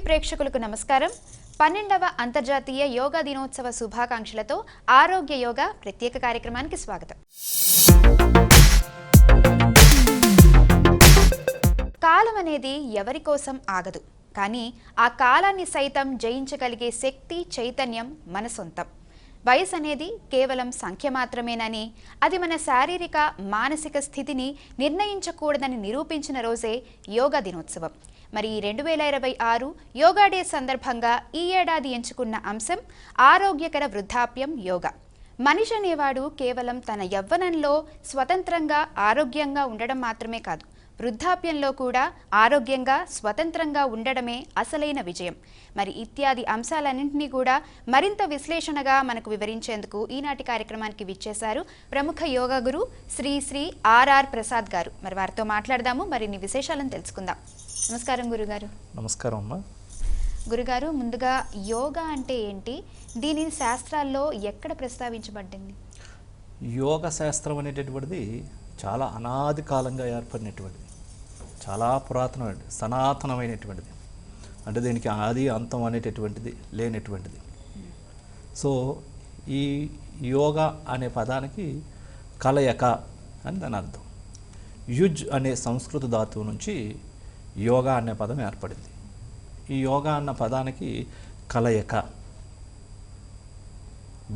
ప్రేక్షకులకు నమస్కారం. 12వ అంతర్జాతీయ యోగా దినోత్సవ శుభాకాంక్షలతో ఆరోగ్య యోగా ప్రత్యేక కార్యక్రమానికి స్వాగతం. కాలం అనేది ఎవరి కోసం ఆగదు, కానీ ఆ కాలాన్ని సైతం జయించగలిగే శక్తి, చైతన్యం మన సొంతం. వయసు అనేది కేవలం సంఖ్య మాత్రమేనని, అది మన శారీరక, మానసిక స్థితిని నిర్ణయించకూడదని నిరూపించిన రోజే యోగా దినోత్సవం. మరి 2026 యోగా డే సందర్భంగా ఈ ఏడాది ఎంచుకున్న అంశం ఆరోగ్యకర వృద్ధాప్యం యోగా. మనిషి అనేవాడు కేవలం తన యవ్వనంలో స్వతంత్రంగా, ఆరోగ్యంగా ఉండడం మాత్రమే కాదు, వృద్ధాప్యంలో కూడా ఆరోగ్యంగా, స్వతంత్రంగా ఉండడమే అసలైన విజయం. మరి ఇత్యాది అంశాలన్నింటినీ కూడా మరింత విశ్లేషణగా మనకు వివరించేందుకు ఈనాటి కార్యక్రమానికి విచ్చేశారు ప్రముఖ యోగా గురు శ్రీ ఆర్ఆర్ ప్రసాద్ గారు. మరి వారితో మాట్లాడదాము, మరిన్ని విశేషాలను తెలుసుకుందాం. నమస్కారం గురుగారు. నమస్కారం అమ్మా. గురుగారు, ముందుగా యోగా అంటే ఏంటి, దీనిని శాస్త్రాల్లో ఎక్కడ ప్రస్తావించబడింది? యోగ శాస్త్రం అనేటటువంటిది చాలా అనాది కాలంగా ఏర్పడినటువంటిది, చాలా పురాతనమైనది, సనాతనమైనటువంటిది. అంటే దీనికి ఆది అంతం అనేటటువంటిది లేనటువంటిది. సో ఈ యోగా అనే పదానికి కలయిక అని దాని అర్థం. యుజ్ అనే సంస్కృత ధాతువు నుంచి యోగా అనే పదం ఏర్పడింది. ఈ యోగా అన్న పదానికి కలయిక,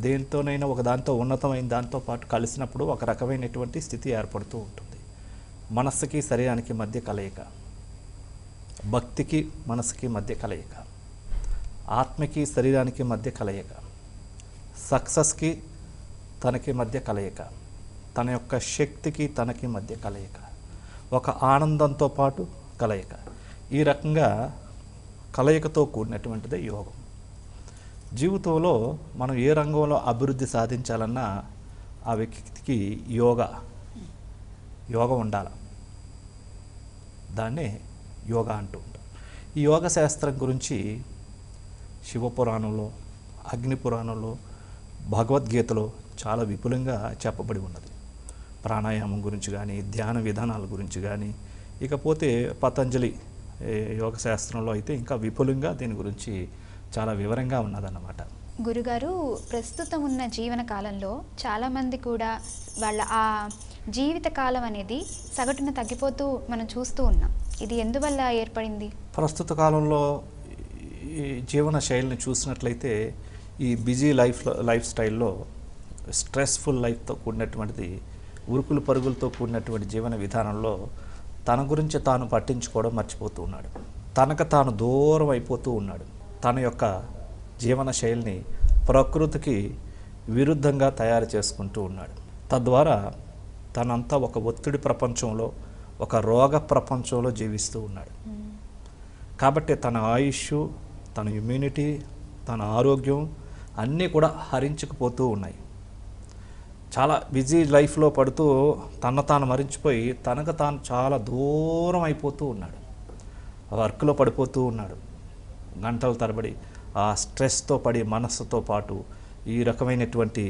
దేంతోనైనా ఒక దాంతో ఉన్నతమైన దాంతో పాటు కలిసినప్పుడు ఒక రకమైనటువంటి స్థితి ఏర్పడుతూ ఉంటుంది. మనస్సుకి శరీరానికి మధ్య కలయిక, భక్తికి మనసుకి మధ్య కలయిక, ఆత్మకి శరీరానికి మధ్య కలయిక, సక్సెస్కి తనకి మధ్య కలయిక, తన యొక్క శక్తికి తనకి మధ్య కలయిక, ఒక ఆనందంతో పాటు కలయిక. ఈ రకంగా కలయికతో కూడినటువంటిదే యోగం. జీవితంలో మనం ఏ రంగంలో అభివృద్ధి సాధించాలన్నా ఆ వ్యక్తికి యోగం ఉండాలి. దాన్నే యోగా అంటూ ఉంటాం. ఈ యోగ శాస్త్రం గురించి శివపురాణంలో, అగ్నిపురాణంలో, భగవద్గీతలో చాలా విపులంగా చెప్పబడి ఉన్నది. ప్రాణాయామం గురించి కానీ, ధ్యాన విధానాల గురించి కానీ, ఇకపోతే పతంజలి యోగ శాస్త్రంలో అయితే ఇంకా విపులంగా దీని గురించి చాలా వివరంగా ఉన్నదన్నమాట. గురుగారు, ప్రస్తుతం ఉన్న జీవన కాలంలో చాలామంది కూడా వాళ్ళ ఆ జీవిత కాలం అనేది సగటున తగ్గిపోతూ మనం చూస్తూ ఉన్నాం. ఇది ఎందువల్ల ఏర్పడింది? ప్రస్తుత కాలంలో ఈ జీవన శైలిని చూసినట్లయితే ఈ బిజీ లైఫ్ స్టైల్లో, స్ట్రెస్ఫుల్ లైఫ్తో కూడినటువంటిది, ఉరుకులు పరుగులతో కూడినటువంటి జీవన విధానంలో తన గురించి తాను పట్టించుకోవడం మర్చిపోతూ ఉన్నాడు. తనకు తాను దూరం అయిపోతూ ఉన్నాడు. తన యొక్క జీవన శైలిని ప్రకృతికి విరుద్ధంగా తయారు చేసుకుంటూ ఉన్నాడు. తద్వారా తనంతా ఒక ఒత్తిడి ప్రపంచంలో, ఒక రోగ ప్రపంచంలో జీవిస్తూ ఉన్నాడు. కాబట్టి తన ఆయుష్, తన ఇమ్యూనిటీ, తన ఆరోగ్యం అన్నీ కూడా హరించుకుపోతూ ఉన్నాయి. చాలా బిజీ లైఫ్లో పడుతూ తాను మరించిపోయి తనకు తాను చాలా దూరం అయిపోతూ ఉన్నాడు. వర్క్లో పడిపోతూ ఉన్నాడు. గంటల తరబడి ఆ స్ట్రెస్తో పడి మనస్సుతో పాటు ఈ రకమైనటువంటి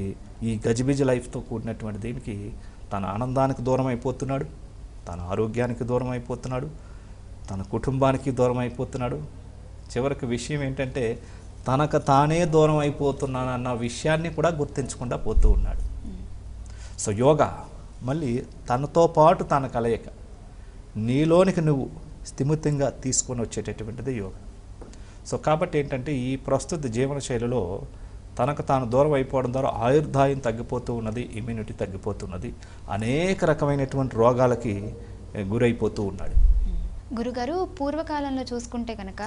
ఈ గజిబిజి లైఫ్తో కూడినటువంటి దీనికి తన ఆనందానికి దూరం అయిపోతున్నాడు, తన ఆరోగ్యానికి దూరం అయిపోతున్నాడు, తన కుటుంబానికి దూరం అయిపోతున్నాడు. చివరికి విషయం ఏంటంటే తనకు తానే దూరం అయిపోతున్నానన్న విషయాన్ని కూడా గుర్తించకుండా పోతూ ఉన్నాడు. సో యోగా మళ్ళీ తనతో పాటు తన కలయిక, నీలోనికి నువ్వు స్థిమితంగా తీసుకొని వచ్చేటటువంటిది యోగా. సో కాబట్టి ఏంటంటే ఈ ప్రస్తుత జీవన శైలిలో తనకు తాను దూరం అయిపోవడం ద్వారా ఆయుర్దాయం తగ్గిపోతూ ఉన్నది, ఇమ్యూనిటీ తగ్గిపోతున్నది, అనేక రకమైనటువంటి రోగాలకి గురైపోతూ ఉన్నాడు. గురుగారు, పూర్వకాలంలో చూసుకుంటే కనుక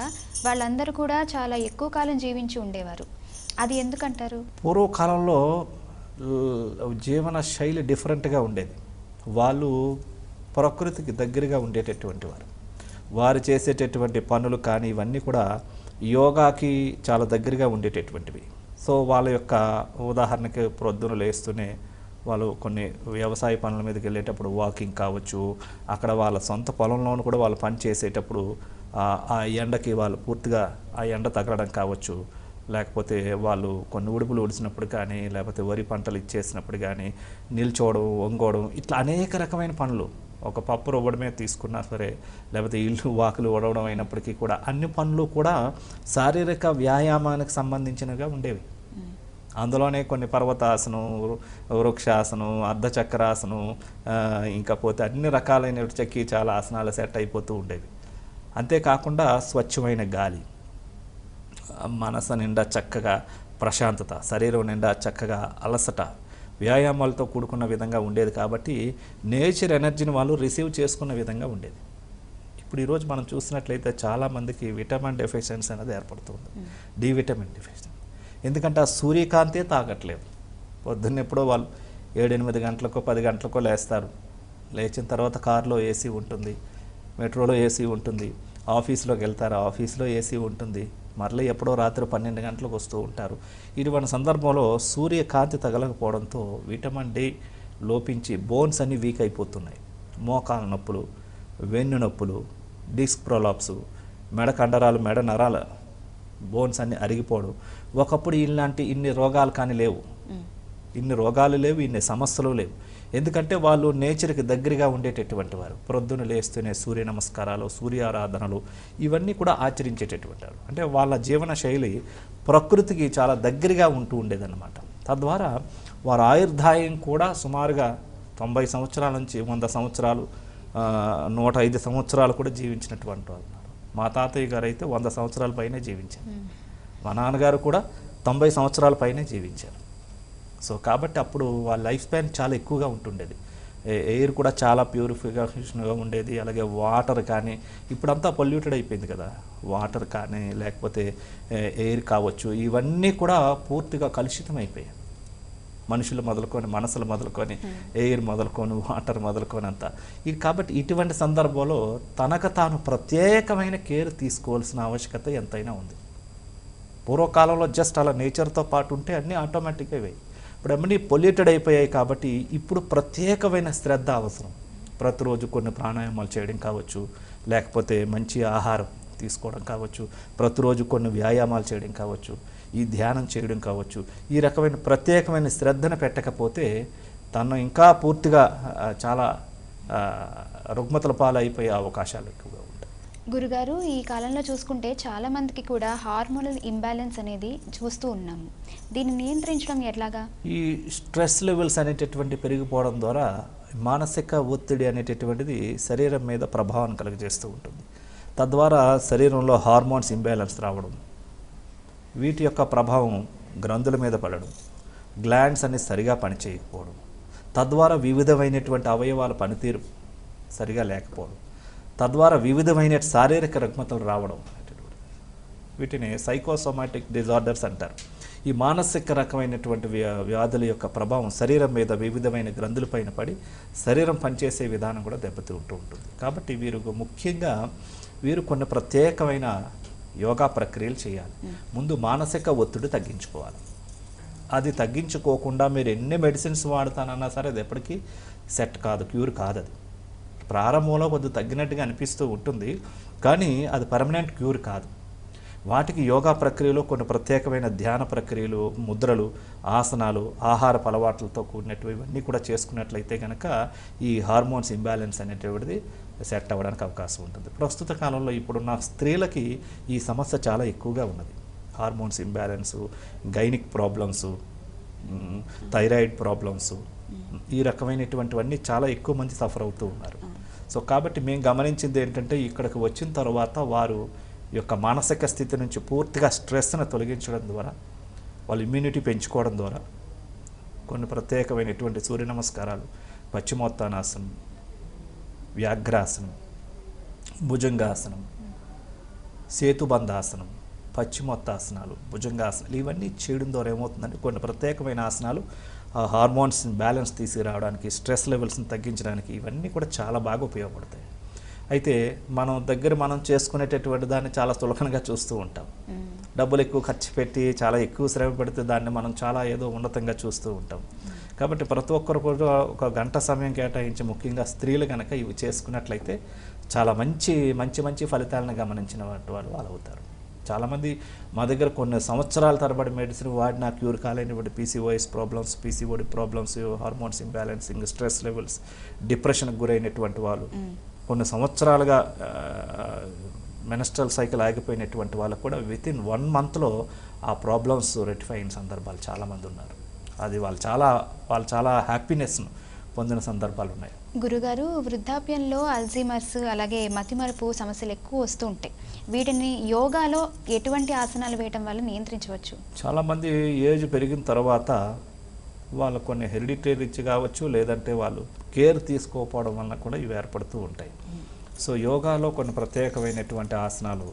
వాళ్ళందరూ కూడా చాలా ఎక్కువ కాలం జీవించి ఉండేవారు. అది ఎందుకంటారు? పూర్వకాలంలో జీవన శైలి డిఫరెంట్గా ఉండేది. వాళ్ళు ప్రకృతికి దగ్గరగా ఉండేటటువంటి వారు. వారు చేసేటటువంటి పనులు కానీ ఇవన్నీ కూడా యోగాకి చాలా దగ్గరగా ఉండేటటువంటివి. సో వాళ్ళ యొక్క ఉదాహరణకి ప్రొద్దున లేస్తూనే వాళ్ళు కొన్ని వ్యవసాయ పనుల మీదకి వెళ్ళేటప్పుడు వాకింగ్ కావచ్చు, అక్కడ వాళ్ళ సొంత పొలంలోనూ కూడా వాళ్ళు పని చేసేటప్పుడు ఆ ఎండకి వాళ్ళు పూర్తిగా ఆ ఎండ తగలడం కావచ్చు, లేకపోతే వాళ్ళు కొన్ని ఉడుపులు ఉడిచినప్పుడు కానీ, లేకపోతే వరి పంటలు ఇచ్చేసినప్పుడు కానీ నిల్చోవడం, వంగోవడం, ఇట్లా అనేక రకమైన పనులు ఒక పప్పు రువ్వడమే తీసుకున్నా సరే, లేకపోతే ఇల్లు వాకులు ఉడవడం అయినప్పటికీ కూడా అన్ని పనులు కూడా శారీరక వ్యాయామానికి సంబంధించినవిగా ఉండేవి. అందులోనే కొన్ని పర్వతాసనం, వృక్షాసనం, అర్ధచక్రాసనం, ఇంకా పోతే అన్ని రకాలైన చెక్కి చాలా ఆసనాలు సెట్ అయిపోతూ ఉండేవి. అంతేకాకుండా స్వచ్ఛమైన గాలి, మనసు నిండా చక్కగా ప్రశాంతత, శరీరం నిండా చక్కగా అలసట, వ్యాయామాలతో కూడుకున్న విధంగా ఉండేది. కాబట్టి నేచర్ ఎనర్జీని వాళ్ళు రిసీవ్ చేసుకున్న విధంగా ఉండేది. ఇప్పుడు ఈరోజు మనం చూసినట్లయితే చాలామందికి విటమిన్ డెఫిషియన్సీ అనేది ఏర్పడుతుంది, డి విటమిన్ డెఫిషియన్సీ. ఎందుకంటే ఆ సూర్యకాంతే తాగట్లేదు. పొద్దున్న ఎప్పుడో వాళ్ళు 7-8 గంటలకో 10 గంటలకో లేస్తారు. లేచిన తర్వాత కారులో ఏసీ ఉంటుంది, మెట్రోలో ఏసీ ఉంటుంది, ఆఫీస్లోకి వెళ్తారు, ఆఫీస్లో ఏసీ ఉంటుంది, మరలా ఎప్పుడో రాత్రి 12 గంటలకు వస్తూ ఉంటారు. ఇటువంటి సందర్భంలో సూర్యకాంతి తగలకపోవడంతో విటమిన్ డి లోపించి బోన్స్ అన్నీ వీక్ అయిపోతున్నాయి. మోకాల నొప్పులు, వెన్ను నొప్పులు, డిస్క్ ప్రొలాప్స్, మెడ కండరాలు, మెడ నరాల బోన్స్ అన్నీ అరిగిపోవడం. ఒకప్పుడు ఇన్ని రోగాలు కానీ లేవు, ఇన్ని రోగాలు లేవు, ఇన్ని సమస్యలు లేవు. ఎందుకంటే వాళ్ళు నేచర్కి దగ్గరగా ఉండేటటువంటి వారు. ప్రొద్దున లేస్తూనే సూర్య నమస్కారాలు, సూర్యారాధనలు ఇవన్నీ కూడా ఆచరించేటటువంటి వారు. అంటే వాళ్ళ జీవన శైలి ప్రకృతికి చాలా దగ్గరగా ఉంటూ ఉండేదన్నమాట. తద్వారా వారి ఆయుర్దాయం కూడా సుమారుగా 90 సంవత్సరాల నుంచి 100 సంవత్సరాలు, 105 సంవత్సరాలు కూడా జీవించినటువంటి వారు ఉన్నారు. మా తాతయ్య గారు అయితే 100 సంవత్సరాల పైనే జీవించారు. మా నాన్నగారు కూడా 90 సంవత్సరాల పైనే జీవించారు. సో కాబట్టి అప్పుడు వాళ్ళ లైఫ్ స్పాన్ చాలా ఎక్కువగా ఉంటుండేది. ఎయిర్ కూడా చాలా ప్యూరిఫికేషన్గా ఉండేది. అలాగే వాటర్ కానీ, ఇప్పుడంతా పొల్యూటెడ్ అయిపోయింది కదా, వాటర్ కానీ లేకపోతే ఎయిర్ కావచ్చు, ఇవన్నీ కూడా పూర్తిగా కలుషితం అయిపోయాయి. మనుషులు మొదలుకొని, మనసులు మొదలుకొని, ఎయిర్ మొదలుకొని, వాటర్ మొదలుకొని అంతా ఇది. కాబట్టి ఇటువంటి సందర్భంలో తనకు తాను ప్రత్యేకమైన కేర్ తీసుకోవాల్సిన ఆవశ్యకత ఎంతైనా ఉంది. పూర్వకాలంలో జస్ట్ అలా నేచర్తో పాటు ఉంటే అన్నీ ఆటోమేటిక్గా అయ్యాయి. ఇప్పుడు అన్నీ పొల్యూటెడ్ అయిపోయాయి. కాబట్టి ఇప్పుడు ప్రత్యేకమైన శ్రద్ధ అవసరం. ప్రతిరోజు కొన్ని ప్రాణాయామాలు చేయడం కావచ్చు, లేకపోతే మంచి ఆహారం తీసుకోవడం కావచ్చు, ప్రతిరోజు కొన్ని వ్యాయామాలు చేయడం కావచ్చు, ఈ ధ్యానం చేయడం కావచ్చు. ఈ రకమైన ప్రత్యేకమైన శ్రద్ధను పెట్టకపోతే తను ఇంకా పూర్తిగా చాలా రుగ్మతల పాలైపోయే అవకాశాలు ఎక్కువగా ఉంటాయి. గురుగారు, ఈ కాలంలో చూసుకుంటే చాలామందికి కూడా హార్మోనల్ ఇంబ్యాలెన్స్ అనేది చూస్తూ ఉన్నాము. దీన్ని నియంత్రించడం ఎట్లాగా? ఈ స్ట్రెస్ లెవెల్స్ అనేటటువంటి పెరిగిపోవడం ద్వారా మానసిక ఒత్తిడి అనేటటువంటిది శరీరం మీద ప్రభావం కలుగజేస్తూ ఉంటుంది. తద్వారా శరీరంలో హార్మోన్స్ ఇంబ్యాలెన్స్ రావడం, వీటి యొక్క ప్రభావం గ్రంథుల మీద పడడం, గ్లాండ్స్ అన్ని సరిగా పనిచేయకపోవడం, తద్వారా వివిధమైనటువంటి అవయవాల పనితీరు సరిగా లేకపోవడం, తద్వారా వివిధమైన శారీరక రుగ్మతలు రావడం, వీటిని సైకోసోమాటిక్ డిజార్డర్స్ అంటారు. ఈ మానసిక రకమైనటువంటి వ్యాధుల యొక్క ప్రభావం శరీరం మీద వివిధమైన గ్రంథులపైన పడి శరీరం పనిచేసే విధానం కూడా దెబ్బతింటూ ఉంటుంది. కాబట్టి ముఖ్యంగా వీరు కొన్ని ప్రత్యేకమైన యోగా ప్రక్రియలు చేయాలి. ముందు మానసిక ఒత్తిడి తగ్గించుకోవాలి. అది తగ్గించుకోకుండా మీరు ఎన్ని మెడిసిన్స్ వాడతానన్నా సరే అది ఎప్పటికీ సెట్ కాదు, క్యూర్ కాదు. అది ప్రారంభంలో కొద్దిగా తగ్గినట్టుగా అనిపిస్తూ ఉంటుంది, కానీ అది పర్మనెంట్ క్యూర్ కాదు. వాటికి యోగా ప్రక్రియలో కొన్ని ప్రత్యేకమైన ధ్యాన ప్రక్రియలు, ముద్రలు, ఆసనాలు, ఆహారపు అలవాట్లతో కూడినట్టు ఇవన్నీ కూడా చేసుకున్నట్లయితే కనుక ఈ హార్మోన్స్ ఇంబ్యాలెన్స్ అనేటువంటిది సెట్ అవ్వడానికి అవకాశం ఉంటుంది. ప్రస్తుత కాలంలో ఇప్పుడున్న స్త్రీలకి ఈ సమస్య చాలా ఎక్కువగా ఉన్నది. Hormones imbalance, gynaec problems, thyroid problems, ఈ రకమైనటువంటివన్నీ చాలా ఎక్కువ మంది సఫర్ అవుతూ ఉన్నారు. సో కాబట్టి మేము గమనించింది ఏంటంటే ఇక్కడికి వచ్చిన తర్వాత వారు యొక్క మానసిక స్థితి నుంచి పూర్తిగా స్ట్రెస్ను తొలగించడం ద్వారా, వాళ్ళ ఇమ్యూనిటీ పెంచుకోవడం ద్వారా కొన్ని ప్రత్యేకమైనటువంటి సూర్య నమస్కారాలు, పశ్చిమోత్తానాసనం, వ్యాఘ్రాసనం, భుజంగాసనం, సేతుబంధాసనం, పశ్చిమోత్తాసనాలు, భుజంగాసనాలు ఇవన్నీ చేయడం ద్వారా ఏమవుతుందంటే కొన్ని ప్రత్యేకమైన ఆసనాలు హార్మోన్స్ బ్యాలెన్స్ తీసుకురావడానికి, స్ట్రెస్ లెవెల్స్ని తగ్గించడానికి ఇవన్నీ కూడా చాలా బాగా ఉపయోగపడతాయి. అయితే మనం చేసుకునేటటువంటి దాన్ని చాలా చులకనగా చూస్తూ ఉంటాం. డబ్బులు ఎక్కువ ఖర్చు పెట్టి చాలా ఎక్కువ శ్రమ పెడితే దాన్ని మనం చాలా ఏదో ఉన్నతంగా చూస్తూ ఉంటాం. కాబట్టి ప్రతి ఒక్కరు కూడా ఒక గంట సమయం కేటాయించి, ముఖ్యంగా స్త్రీలు కనుక ఇవి చేసుకున్నట్లయితే చాలా మంచి ఫలితాలను గమనించిన వాళ్ళు అవుతారు. చాలామంది మా దగ్గర కొన్ని సంవత్సరాల తరబడి మెడిసిన్ వాడినా క్యూర్ కాలేనివ్వండి PCOS problems, PCOD problems, hormones imbalancing, stress levels, డిప్రెషన్కి గురైనటువంటి వాళ్ళు, కొన్ని సంవత్సరాలుగా మెనస్ట్రల్ సైకిల్ ఆగిపోయినటువంటి వాళ్ళకు కూడా వితిన్ 1 మంత్లో ఆ ప్రాబ్లమ్స్ రెక్టిఫై అయిన సందర్భాలు చాలామంది ఉన్నారు. అది వాళ్ళు చాలా హ్యాపీనెస్ను పొందిన సందర్భాలు ఉన్నాయి. గురుగారు, వృద్ధాప్యంలో అల్జీమర్స్ అలాగే మతిమరుపు సమస్యలు ఎక్కువ వస్తూ ఉంటాయి. వీటిని యోగాలో ఎటువంటి ఆసనాలు వేయటం వల్ల నియంత్రించవచ్చు? చాలామంది ఏజ్ పెరిగిన తర్వాత వాళ్ళు కొన్ని హెరిడిటరీస్ కావచ్చు, లేదంటే వాళ్ళు కేర్ తీసుకోకపోవడం వలన కూడా ఇవి ఏర్పడుతూ ఉంటాయి. సో యోగాలో కొన్ని ప్రత్యేకమైనటువంటి ఆసనాలు,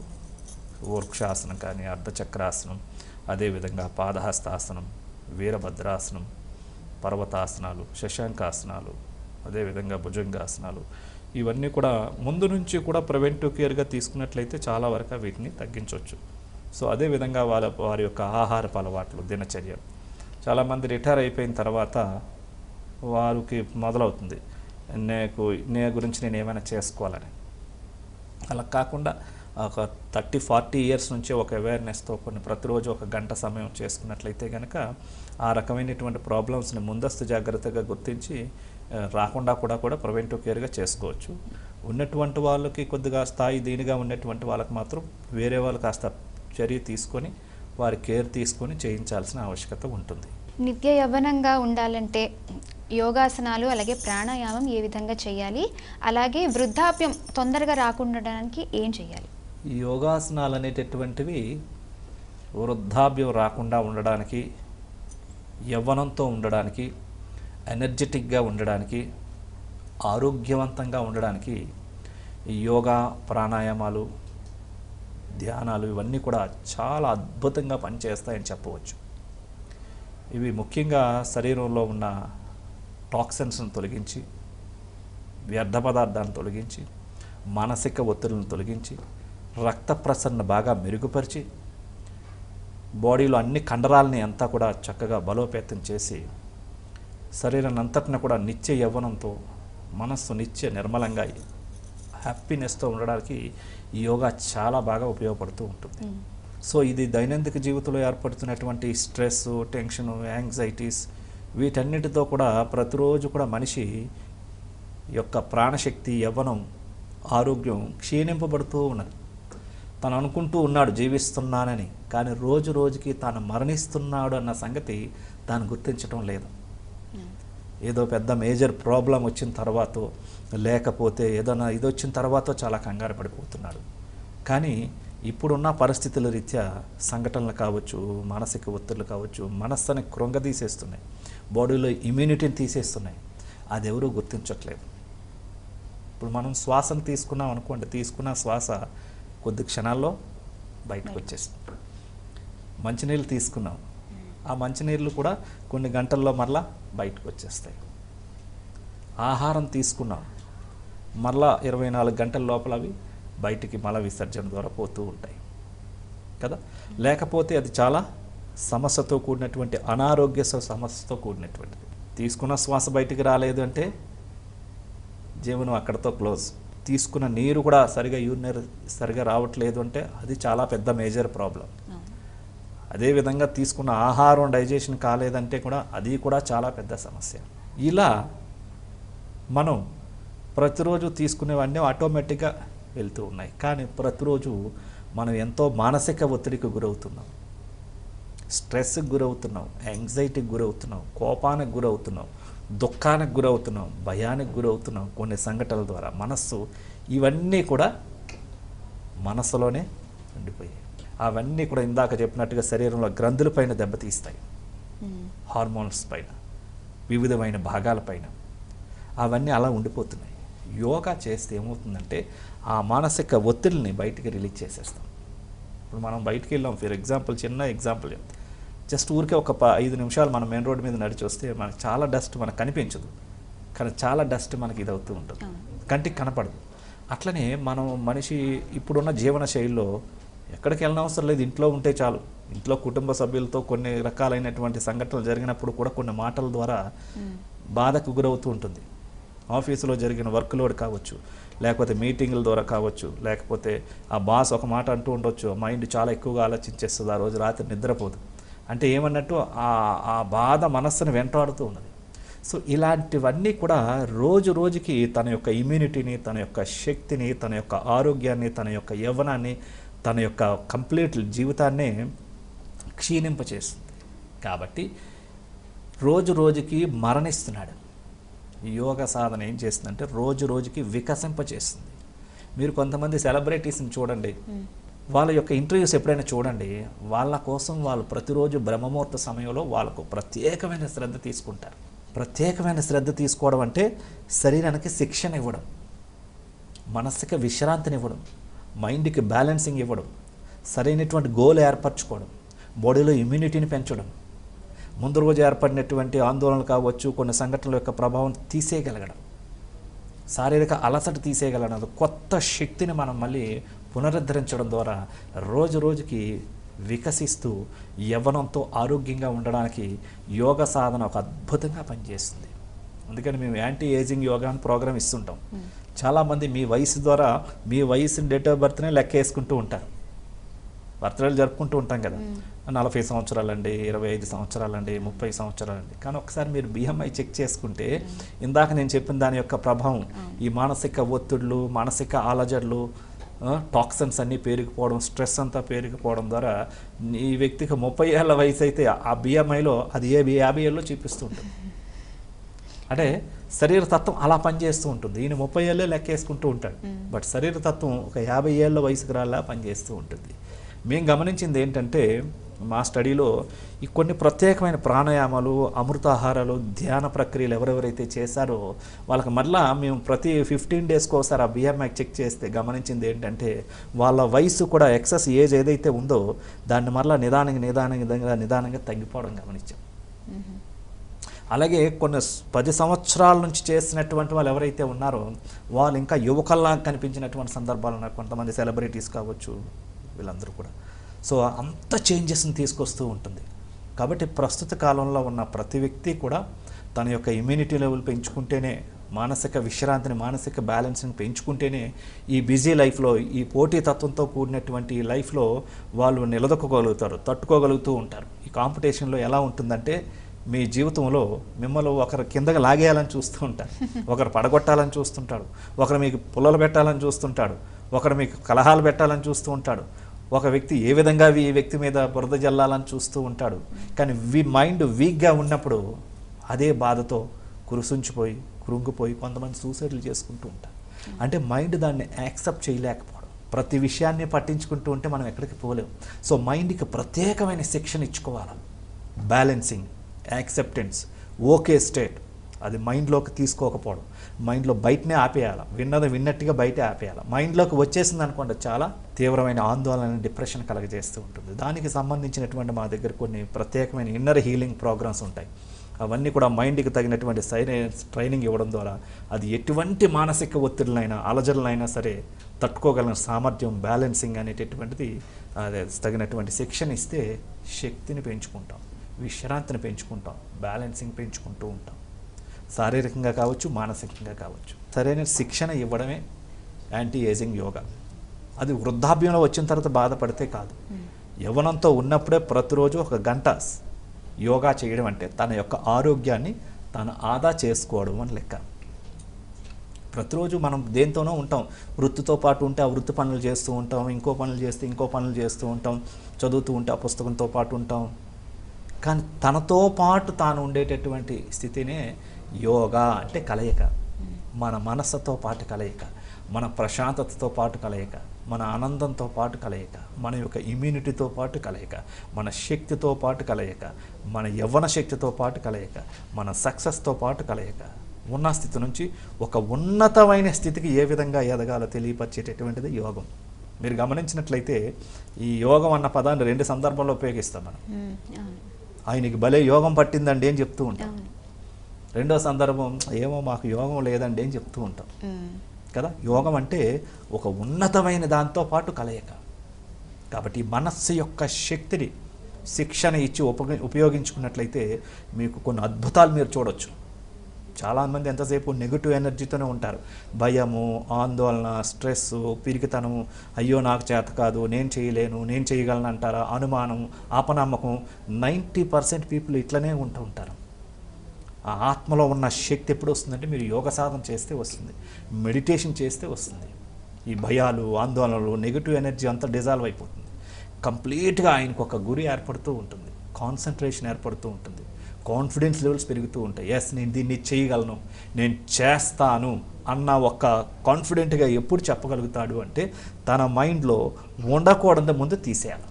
వృక్షాసనం కానీ, అర్ధచక్రాసనం, అదేవిధంగా పాదహస్తాసనం, వీరభద్రాసనం, పర్వతాసనాలు, శశాంకాసనాలు, అదేవిధంగా భుజంగాసనాలు, ఇవన్నీ కూడా ముందు నుంచి కూడా ప్రివెంటివ్ కేర్గా తీసుకున్నట్లయితే చాలా వరకు వీటిని తగ్గించవచ్చు. సో అదేవిధంగా వారి యొక్క ఆహారపు అలవాట్లు, దినచర్య. చాలామంది రిటైర్ అయిపోయిన తర్వాత వారికి మొదలవుతుంది నే గురించి నేను ఏమైనా చేసుకోవాలని. అలా కాకుండా ఒక 30-40 ఇయర్స్ నుంచి ఒక అవేర్నెస్తో కొన్ని ప్రతిరోజు 1 గంట సమయం చేసుకున్నట్లయితే కనుక ఆ రకమైనటువంటి ప్రాబ్లమ్స్ని ముందస్తు జాగ్రత్తగా గుర్తించి రాకుండా కూడా ప్రివెంటివ్ కేర్గా చేసుకోవచ్చు. ఉన్నటువంటి వాళ్ళకి కొద్దిగా స్థాయి దీనిగా ఉన్నటువంటి వాళ్ళకి మాత్రం వేరే వాళ్ళు కాస్త చర్య తీసుకొని వారి కేర్ తీసుకొని చేయించాల్సిన ఆవశ్యకత ఉంటుంది. నిత్య యవ్వనంగా ఉండాలంటే యోగాసనాలు అలాగే ప్రాణాయామం ఏ విధంగా చేయాలి, అలాగే వృద్ధాప్యం తొందరగా రాకుండడానికి ఏం చేయాలి? ఈ యోగాసనాలు అనేటటువంటివి వృద్ధాప్యం రాకుండా ఉండడానికి, యవ్వనంతో ఉండడానికి, ఎనర్జెటిక్గా ఉండడానికి, ఆరోగ్యవంతంగా ఉండడానికి ఈ యోగా, ప్రాణాయామాలు, ధ్యానాలు ఇవన్నీ కూడా చాలా అద్భుతంగా పనిచేస్తాయని చెప్పవచ్చు. ఇవి ముఖ్యంగా శరీరంలో ఉన్న టాక్సిన్స్ను తొలగించి, వ్యర్థ పదార్థాలను తొలగించి, మానసిక ఒత్తిడిలను తొలగించి, రక్త ప్రసరణ బాగా మెరుగుపరిచి, బాడీలో అన్ని కండరాలని అంతా కూడా చక్కగా బలోపేతం చేసి, శరీరాన్ని అంతటిని కూడా నిత్య యవ్వనంతో, మనస్సు నిత్య నిర్మలంగా, హ్యాపీనెస్తో ఉండడానికి ఈ యోగా చాలా బాగా ఉపయోగపడుతూ ఉంటుంది. సో ఇది దైనందిక జీవితంలో ఏర్పడుతున్నటువంటి స్ట్రెస్, టెన్షన్, యాంగ్జైటీస్ వీటన్నిటితో కూడా ప్రతిరోజు కూడా మనిషి యొక్క ప్రాణశక్తి, యవ్వనం, ఆరోగ్యం క్షీణింపబడుతూ ఉన్నది. తను అనుకుంటూ ఉన్నాడు జీవిస్తున్నానని, కానీ రోజు రోజుకి తాను మరణిస్తున్నాడు అన్న సంగతి తాను గుర్తించడం లేదు. ఏదో పెద్ద మేజర్ ప్రాబ్లం వచ్చిన తర్వాత, లేకపోతే ఏదైనా ఇది వచ్చిన తర్వాత చాలా కంగారు పడిపోతున్నాడు. కానీ ఇప్పుడున్న పరిస్థితుల రీత్యా సంఘటనలు కావచ్చు, మానసిక ఒత్తిళ్ళు కావచ్చు, మనస్సుని కృంగదీసేస్తున్నాయి, బాడీలో ఇమ్యూనిటీని తీసేస్తున్నాయి. అది ఎవరూ గుర్తించట్లేదు. ఇప్పుడు మనం శ్వాసను తీసుకున్నాం అనుకోండి, తీసుకున్న శ్వాస కొద్ది క్షణాల్లో బయటకు వచ్చేస్తుంది. మంచినీళ్ళు తీసుకున్నాం, ఆ మంచినీళ్ళు కూడా కొన్ని గంటల్లో మరలా బయటకు వచ్చేస్తాయి. ఆహారం తీసుకున్నాం, మరలా 24 గంటల లోపల అవి బయటికి మల విసర్జన ద్వారా పోతూ ఉంటాయి కదా. లేకపోతే అది చాలా సమస్యతో కూడినటువంటి, అనారోగ్య సమస్యతో కూడినటువంటిది. తీసుకున్న శ్వాస బయటికి రాలేదు అంటే జీవనం అక్కడితో క్లోజ్. తీసుకున్న నీరు కూడా సరిగా యూరినరీ సరిగా రావట్లేదు అంటే అది చాలా పెద్ద మేజర్ ప్రాబ్లం. అదేవిధంగా తీసుకున్న ఆహారం డైజెషన్ కాలేదంటే కూడా అది కూడా చాలా పెద్ద సమస్య. ఇలా మనం ప్రతిరోజు తీసుకునేవన్నీ ఆటోమేటిక్గా వెళ్తూ ఉన్నాయి. కానీ ప్రతిరోజు మనం ఎంతో మానసిక ఒత్తిడికి గురవుతున్నాం, స్ట్రెస్కి గురవుతున్నాం, యాంగ్జైటీకి గురవుతున్నాం, కోపానికి గురవుతున్నాం, దుఃఖానికి గురవుతున్నాం, భయానికి గురవుతున్నాం. కొన్ని సంఘటనల ద్వారా మనస్సు, ఇవన్నీ కూడా మనస్సులోనే ఉండిపోయాయి. అవన్నీ కూడా ఇందాక చెప్పినట్టుగా శరీరంలో గ్రంథుల పైన దెబ్బతీస్తాయి, హార్మోన్స్ పైన, వివిధమైన భాగాలపైన అవన్నీ అలా ఉండిపోతున్నాయి. యోగా చేస్తే ఏమవుతుందంటే ఆ మానసిక ఒత్తిడిని బయటికి రిలీజ్ చేసేస్తాం. ఇప్పుడు మనం బయటికి వెళ్ళాం, ఫర్ ఎగ్జాంపుల్, చిన్న ఎగ్జాంపుల్ చెప్తాం. జస్ట్ ఊరికే ఒక 5 నిమిషాలు మనం మెయిన్ రోడ్ మీద నడిచి వస్తే మనకు చాలా డస్ట్ మనకు కనిపించదు, కానీ చాలా డస్ట్ మనకి ఇది అవుతూ ఉంటుంది, కంటికి కనపడదు. అట్లనే మనం మనిషి ఇప్పుడున్న జీవన శైలిలో ఎక్కడికి వెళ్ళిన అవసరం లేదు, ఇంట్లో ఉంటే చాలు. ఇంట్లో కుటుంబ సభ్యులతో కొన్ని రకాలైనటువంటి సంఘటనలు జరిగినప్పుడు కూడా కొన్ని మాటల ద్వారా బాధకు గురవుతూ ఉంటుంది. ఆఫీసులో జరిగిన వర్క్ లోడ్ కావచ్చు, లేకపోతే మీటింగుల ద్వారా కావచ్చు, లేకపోతే ఆ బాస్ ఒక మాట అంటూ ఉండొచ్చు, మైండ్ చాలా ఎక్కువగా ఆలోచించేస్తుంది, ఆ రోజు రాత్రి నిద్రపోదు. అంటే ఏమన్నట్టు ఆ బాధ మనస్సును వెంటాడుతూ ఉన్నది. సో ఇలాంటివన్నీ కూడా రోజు రోజుకి తన యొక్క ఇమ్యూనిటీని, తన యొక్క శక్తిని, తన యొక్క ఆరోగ్యాన్ని, తన యొక్క యవ్వనాన్ని, తన యొక్క కంప్లీట్ జీవితాన్ని క్షీణింపచేస్తుంది. కాబట్టి రోజు రోజుకి మరణిస్తున్నాడు. యోగ సాధన ఏం చేస్తుందంటే రోజు రోజుకి వికసింపచేస్తుంది. మీరు కొంతమంది సెలబ్రిటీస్ని చూడండి, వాళ్ళ యొక్క ఇంటర్వ్యూస్ ఎప్పుడైనా చూడండి, వాళ్ళ కోసం వాళ్ళు ప్రతిరోజు బ్రహ్మముహూర్త సమయంలో వాళ్ళకు ప్రత్యేకమైన శ్రద్ధ తీసుకుంటారు. ప్రత్యేకమైన శ్రద్ధ తీసుకోవడం అంటే శరీరానికి శిక్షణ ఇవ్వడం, మనస్సుకి విశ్రాంతిని ఇవ్వడం, మైండ్కి బ్యాలెన్సింగ్ ఇవ్వడం, సరైనటువంటి గోల్ ఏర్పరచుకోవడం, బాడీలో ఇమ్యూనిటీని పెంచడం, ముందు రోజు ఏర్పడినటువంటి ఆందోళనలు కావచ్చు, కొన్ని సంఘటనల యొక్క ప్రభావం తీసేయగలగడం, శారీరక అలసట తీసేయగలగడం, కొత్త శక్తిని మనం మళ్ళీ పునరుద్ధరించడం ద్వారా రోజు రోజుకి వికసిస్తూ యవ్వనంతో ఆరోగ్యంగా ఉండడానికి యోగ సాధన ఒక అద్భుతంగా పనిచేస్తుంది. అందుకని మేము యాంటీ ఏజింగ్ యోగా అని ప్రోగ్రామ్ ఇస్తుంటాం. చాలామంది మీ వయసు ద్వారా మీ వయసుని డేట్ ఆఫ్ బర్త్నే లెక్క వేసుకుంటూ ఉంటారు. బర్త్డేలు జరుపుకుంటూ ఉంటాం కదా, 40 సంవత్సరాలండి, 25 సంవత్సరాలండి, 30 సంవత్సరాలండి. కానీ ఒకసారి మీరు బిఎంఐ చెక్ చేసుకుంటే ఇందాక నేను చెప్పిన దాని యొక్క ప్రభావం, ఈ మానసిక ఒత్తిడులు, మానసిక ఆలజడులు, టాక్సిన్స్ అన్నీ పెరిగిపోవడం, స్ట్రెస్ అంతా పెరిగిపోవడం ద్వారా ఈ వ్యక్తికి 30 ఏళ్ళ వయసు అయితే ఆ బిఎంఐలో అది 50 ఏళ్ళలో చూపిస్తూ ఉంటుంది. అంటే శరీరతత్వం అలా పనిచేస్తూ ఉంటుంది. ఈయన 30 ఏళ్ళే లెక్కేసుకుంటూ ఉంటాడు, బట్ శరీరతత్వం ఒక 50 ఏళ్ళ వయసుకు రాలా పనిచేస్తూ ఉంటుంది. మేము గమనించింది ఏంటంటే మా స్టడీలో ఈ కొన్ని ప్రత్యేకమైన ప్రాణాయామాలు, అమృతాహారాలు, ధ్యాన ప్రక్రియలు ఎవరెవరైతే చేశారో వాళ్ళకి మళ్ళా మేము ప్రతి 15 డేస్కి ఒకసారి ఆ బిఎంఐ చెక్ చేస్తే గమనించింది ఏంటంటే వాళ్ళ వయసు కూడా ఎక్సెస్ ఏజ్ ఏదైతే ఉందో దాన్ని మళ్ళీ నిదానంగా తగ్గిపోవడం గమనించాం. అలాగే కొన్ని 10 సంవత్సరాల నుంచి చేసినటువంటి వాళ్ళు ఎవరైతే ఉన్నారో వాళ్ళు ఇంకా యువకల్లా కనిపించినటువంటి సందర్భాలు ఉన్నాయి. కొంతమంది సెలబ్రిటీస్ కావచ్చు, వీళ్ళందరూ కూడా. సో అంత చేంజెస్ని తీసుకొస్తూ ఉంటుంది. కాబట్టి ప్రస్తుత కాలంలో ఉన్న ప్రతి వ్యక్తి కూడా తన యొక్క ఇమ్యూనిటీ లెవెల్ పెంచుకుంటేనే, మానసిక విశ్రాంతిని, మానసిక బ్యాలెన్స్ని పెంచుకుంటేనే ఈ బిజీ లైఫ్లో, ఈ పోటీతత్వంతో కూడినటువంటి లైఫ్లో వాళ్ళు నిలదొక్కగలుగుతారు, తట్టుకోగలుగుతూ ఉంటారు. ఈ కాంపిటీషన్లో ఎలా ఉంటుందంటే మీ జీవితంలో మిమ్మల్ని ఒకరు కిందకి లాగేయాలని చూస్తూ ఉంటారు, ఒకరు పడగొట్టాలని చూస్తుంటాడు, ఒకరు మీకు పుల్లలు పెట్టాలని చూస్తుంటాడు, ఒకరు మీకు కలహాలు పెట్టాలని చూస్తూ ఉంటాడు, ఒక వ్యక్తి ఏ విధంగా ఈ వ్యక్తి మీద బురద జల్లాలని చూస్తూ ఉంటాడు. కానీ మైండ్ వీక్గా ఉన్నప్పుడు అదే బాధతో కృంగిపోయి కొంతమంది సూసైడ్లు చేసుకుంటూ ఉంటారు. అంటే మైండ్ దాన్ని యాక్సెప్ట్ చేయలేకపోవడం, ప్రతి విషయాన్ని పట్టించుకుంటూ ఉంటే మనం ఎక్కడికి పోలేం. సో మైండ్కి ప్రత్యేకమైన శిక్షణ ఇచ్చుకోవాలి. బ్యాలెన్సింగ్, యాక్సెప్టెన్స్, ఓకే స్టేట్ అది మైండ్లోకి తీసుకోకపోవడం, మైండ్లో బయటనే ఆపేయాలి, విన్నట్టుగా బయటే ఆపేయాలి. మైండ్లోకి వచ్చేసింది అనుకోండి చాలా తీవ్రమైన ఆందోళన, డిప్రెషన్ కలగజేస్తూ ఉంటుంది. దానికి సంబంధించినటువంటి మా దగ్గర కొన్ని ప్రత్యేకమైన ఇన్నర్ హీలింగ్ ప్రోగ్రామ్స్ ఉంటాయి. అవన్నీ కూడా మైండ్కి తగినటువంటి ట్రైనింగ్ ఇవ్వడం ద్వారా అది ఎటువంటి మానసిక ఒత్తిడినైనా, అలజడులైనా సరే తట్టుకోగలిగిన సామర్థ్యం, బ్యాలెన్సింగ్ అనేటటువంటిది అదే తగినటువంటి శిక్షణ ఇస్తే శక్తిని పెంచుకుంటాం, విశ్రాంతిని పెంచుకుంటాం, బ్యాలెన్సింగ్ పెంచుకుంటూ ఉంటాం. శారీరకంగా కావచ్చు, మానసికంగా కావచ్చు. సరైన శిక్షణ ఇవ్వడమే యాంటీ ఏజింగ్ యోగా. అది వృద్ధాప్యంలో వచ్చిన తర్వాత బాధపడితే కాదు, యవ్వనంతో ఉన్నప్పుడే ప్రతిరోజు 1 గంట యోగా చేయడం అంటే తన యొక్క ఆరోగ్యాన్ని తను ఆదా చేసుకోవడం అని లెక్క. ప్రతిరోజు మనం దేంతోనో ఉంటాం, వృత్తితో పాటు ఉంటే ఆ వృత్తి పనులు చేస్తూ ఉంటాం, ఇంకో పనులు చేస్తూ ఉంటాం, చదువుతూ ఉంటే ఆ పుస్తకంతో పాటు ఉంటాం. కానీ తనతో పాటు తాను ఉండేటటువంటి స్థితినే యోగా అంటే కలయిక. మన మనస్సుతో పాటు కలయిక, మన ప్రశాంతతతో పాటు కలయిక, మన ఆనందంతో పాటు కలయిక, మన యొక్క ఇమ్యూనిటీతో పాటు కలయిక, మన శక్తితో పాటు కలయిక, మన యవ్వన శక్తితో పాటు కలయిక, మన సక్సెస్తో పాటు కలయిక. ఉన్న స్థితి నుంచి ఒక ఉన్నతమైన స్థితికి ఏ విధంగా ఎదగాలో తెలియపరిచేటటువంటిది యోగం. మీరు గమనించినట్లయితే ఈ యోగం అన్న పదాన్ని 2 సందర్భాల్లో ఉపయోగిస్తాం మనం. ఆయనకి భలే యోగం పట్టిందండి అని చెప్తూ ఉంటాం. రెండో సందర్భం ఏమో మాకు యోగం లేదండి అని చెప్తూ ఉంటాం కదా. యోగం అంటే ఒక ఉన్నతమైన దాంతో పాటు కలయిక. కాబట్టి మనస్సు యొక్క శక్తిని శిక్షణ ఇచ్చి ఉపయోగించుకున్నట్లయితే మీకు కొన్ని అద్భుతాలు మీరు చూడొచ్చు. చాలామంది ఎంతసేపు నెగిటివ్ ఎనర్జీతోనే ఉంటారు. భయము, ఆందోళన, స్ట్రెస్, పిరికితనం, అయ్యో నాకు చేత కాదు, నేను చేయలేను, నేను చేయగలను అంటారా, అనుమానం, అపనమ్మకం. 90% పీపుల్ ఇట్లనే ఉంటూ ఉంటారు. ఆ ఆత్మలో ఉన్న శక్తి ఎప్పుడు వస్తుందంటే మీరు యోగ సాధన చేస్తే వస్తుంది, మెడిటేషన్ చేస్తే వస్తుంది. ఈ భయాలు, ఆందోళనలు, నెగిటివ్ ఎనర్జీ అంతా డిజాల్వ్ అయిపోతుంది. కంప్లీట్గా ఆయనకు ఒక గురి ఏర్పడుతూ ఉంటుంది, కాన్సన్ట్రేషన్ ఏర్పడుతూ ఉంటుంది, కాన్ఫిడెన్స్ లెవెల్స్ పెరుగుతూ ఉంటాయి. ఎస్, నేను దీన్ని చేయగలను, నేను చేస్తాను అన్న ఒక కాన్ఫిడెంట్గా ఎప్పుడు చెప్పగలుగుతాడు అంటే తన మైండ్లో ఉండకూడదు ముందు తీసేయాలి.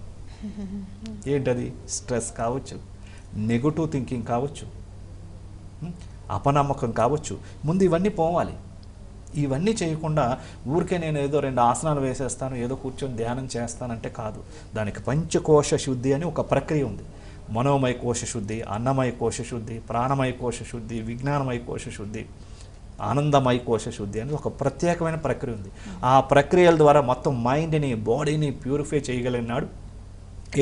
ఏంటది? స్ట్రెస్ కావచ్చు, నెగటివ్ థింకింగ్ కావచ్చు, అపనమ్మకం కావచ్చు. ముందు ఇవన్నీ పోవాలి. ఇవన్నీ చేయకుండా ఊరికే నేను ఏదో 2 ఆసనాలు వేసేస్తాను, ఏదో కూర్చొని ధ్యానం చేస్తానంటే కాదు. దానికి పంచకోశ శుద్ధి అని ఒక ప్రక్రియ ఉంది. మనోమయ కోశ శుద్ధి, అన్నమయ కోశ శుద్ధి, ప్రాణమయ కోశ శుద్ధి, విజ్ఞానమయ కోశ శుద్ధి, ఆనందమయ కోశ శుద్ధి అని ఒక ప్రత్యేకమైన ప్రక్రియ ఉంది. ఆ ప్రక్రియల ద్వారా మొత్తం మైండ్ని, బాడీని ప్యూరిఫై చేయగలిగినాడు.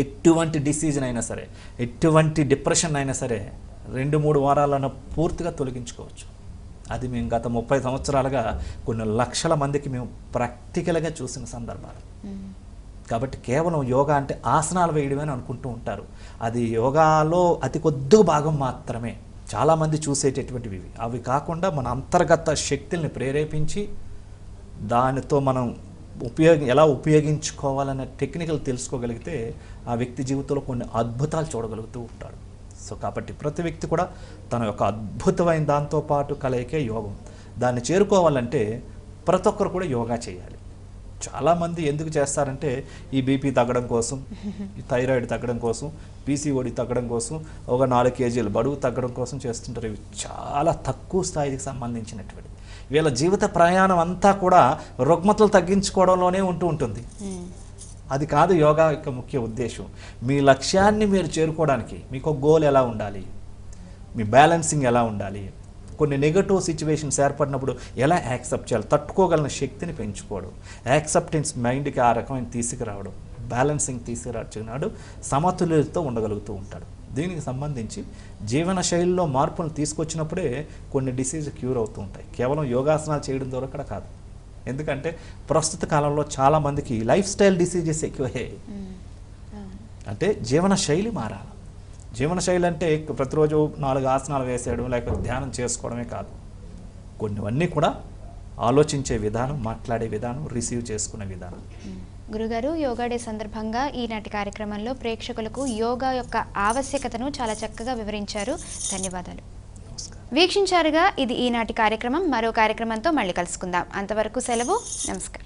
ఎటువంటి డిసీజన్ అయినా సరే, ఎటువంటి డిప్రెషన్ అయినా సరే 2-3 వారాలను పూర్తిగా తొలగించుకోవచ్చు. అది మేము గత 30 సంవత్సరాలుగా కొన్ని లక్షల మందికి మేము ప్రాక్టికల్గా చూసిన సందర్భాలు. కాబట్టి కేవలం యోగా అంటే ఆసనాలు వేయడమే అని అనుకుంటూ ఉంటారు. అది యోగాలో అతి కొద్ది భాగం మాత్రమే. చాలామంది చూసేటటువంటివి అవి కాకుండా మన అంతర్గత శక్తుల్ని ప్రేరేపించి దానితో మనం ఎలా ఉపయోగించుకోవాలనే టెక్నికల్ తెలుసుకోగలిగితే ఆ వ్యక్తి జీవితంలో కొన్ని అద్భుతాలు చూడగలుగుతూ ఉంటాడు. సో కాబట్టి ప్రతి వ్యక్తి కూడా తన యొక్క అద్భుతమైన దాంతోపాటు కలయికే యోగం. దాన్ని చేరుకోవాలంటే ప్రతి ఒక్కరు కూడా యోగా చేయాలి. చాలామంది ఎందుకు చేస్తారంటే ఈ బీపీ తగ్గడం కోసం, ఈ థైరాయిడ్ తగ్గడం కోసం, పీసీఓడి తగ్గడం కోసం, ఒక 4 కేజీలు బరువు తగ్గడం కోసం చేస్తుంటారు. ఇవి చాలా తక్కువ స్థాయికి సంబంధించినటువంటి. వీళ్ళ జీవిత ప్రయాణం అంతా కూడా రుగ్మతలు తగ్గించుకోవడంలోనే ఉంటుంది. అది కాదు యోగా యొక్క ముఖ్య ఉద్దేశం. మీ లక్ష్యాన్ని మీరు చేరుకోవడానికి మీకు ఒక గోల్ ఎలా ఉండాలి, మీ బ్యాలెన్సింగ్ ఎలా ఉండాలి, కొన్ని నెగటివ్ సిచ్యువేషన్స్ ఏర్పడినప్పుడు ఎలా యాక్సెప్ట్ చేయాలి, తట్టుకోగలిగిన శక్తిని పెంచుకోవడం, యాక్సెప్టెన్స్ మైండ్కి ఆ రకమైన తీసుకురావడం, బ్యాలెన్సింగ్ తీసుకురాడు, సమతుల్యతతో ఉండగలుగుతూ ఉంటాడు. దీనికి సంబంధించి జీవన శైలిలో మార్పులు తీసుకొచ్చినప్పుడే కొన్ని డిసీజ్ క్యూర్ అవుతూ ఉంటాయి. కేవలం యోగాసనాలు చేయడం ద్వారా కూడా కాదు. ఎందుకంటే ప్రస్తుత కాలంలో చాలామందికి లైఫ్ స్టైల్ డిసీజెస్ ఎక్కువయ్యాయి. అంటే జీవన శైలి మారాలి. జీవన శైలి అంటే ప్రతిరోజు 4 ఆసనాలు వేసేయడం లేకపోతే ధ్యానం చేసుకోవడమే కాదు. కొన్నివన్నీ కూడా ఆలోచించే విధానం, మాట్లాడే విధానం, రిసీవ్ చేసుకునే విధానం. గురుగారు, యోగా డే సందర్భంగా ఈనాటి కార్యక్రమంలో ప్రేక్షకులకు యోగా యొక్క ఆవశ్యకతను చాలా చక్కగా వివరించారు. ధన్యవాదాలు. వీక్షించారుగా, ఇది ఈనాటి కార్యక్రమం. మరో కార్యక్రమంతో మళ్ళీ కలుసుకుందాం. అంతవరకు సెలవు. నమస్కారం.